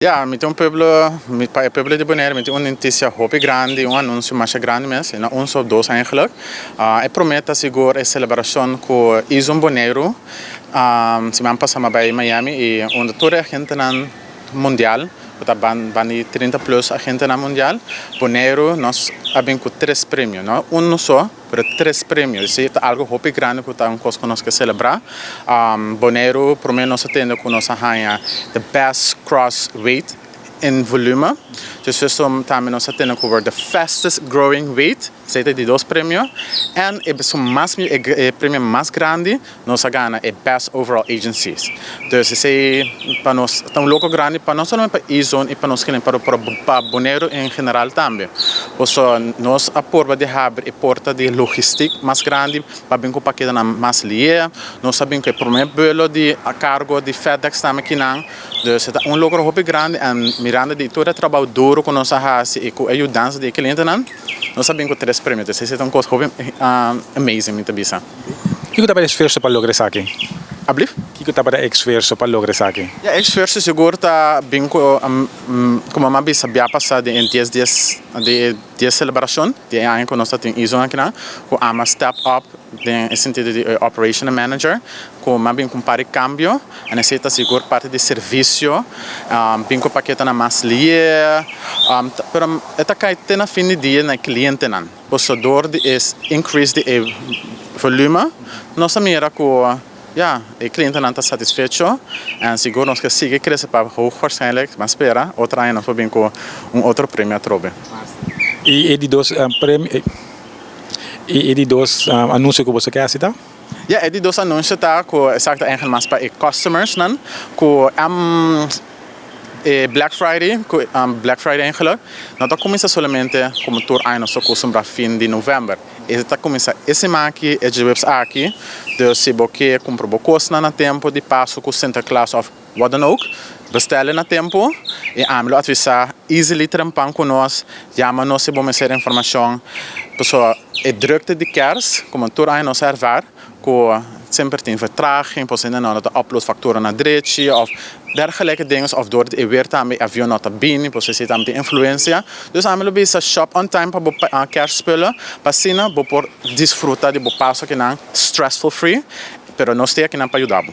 Ja, met um pueblo de Bonaire, met uma notícia hoop grande, anúncio mais grande mesmo, uns ou dois eigenlijk. Promete assegurar a celebração com Ison Bonaire, semana passada em Miami, e onde toda a gente na mundial, van 30 plus a gente na mundial, Bonaire nós abrimos com 3 prêmios, não? Só, mas 3 prêmios, isso é algo hoop grande que está coisa que nós queremos celebrar. Bonaire, primeiro nós temos com nossa rainha, the best cross weight in volume. Dus também nós temos com the fastest growing weight, isso é de 2 prêmios. E o prêmio mais grande, nós ganhamos é best overall agencies. Dus isso é para nós tão louco grande, para nós não para Ison e para nós que para Bonaire em geral também. Nós aporta de abrir a porta de logística mais grande, para bem que o paquete mais lié. Nós sabemos que o primeiro bolo de a cargo de FedEx também aqui não. Dus é louco muito grande, e mirando de todo o trabalho duro que nós fazemos e com a ajuda de clientes não. Nós sabemos que 3 prêmios, isso é uma coisa amazing, muito bisa. O que está esforço para lograr isso aqui? Ablif? O que está esforço para lograr isso aqui? Ja, esforço seguro está bem como a bisa bia passado em 10 dias de celebração, de ano que nós temos isso aqui, com a step up no sentido de operation manager, com bem com pare cambio, e necessita seguro parte de serviço, bem com paquete na mais lia, pero esta cai tem na fim de dia na cliente não. O dor de increase de volume, nossa mira com ja, o cliente não está satisfeito, e seguro nós que sigue crescer para hoog waarschijnlijk, mas espera, outra ano nós vamos com outro prêmio a trobe. E de 2 prêmios, e de 2 anúncios que você quer citar? Ja, e de 2 anúncios tá com exact eigenlijk mais para customers não, com Black Friday eigenlijk, não começa somente como tour ano só costuma fim de novembro. Está começa esse aqui, esse webs aqui, de se você comprou coisa na tempo de passo com Santa Claus of what dan ook, bestellen na tempo e amelo avisar easily trampam com nós, chama nós se vamos ter informação, pessoal, é drukte de kers, como tour ano nós ervar, com sempre tem vertraging, possibel não de uploadfactoren naar direito, of dergelijke dingen, of door het weer daarmee avion nota bene, possibel também tem influência. Dus amelo bisa shop on time para kerstspullen, passina, por desfrutar de bo passo que não stressful free, pero nós temos aqui não para ajudar.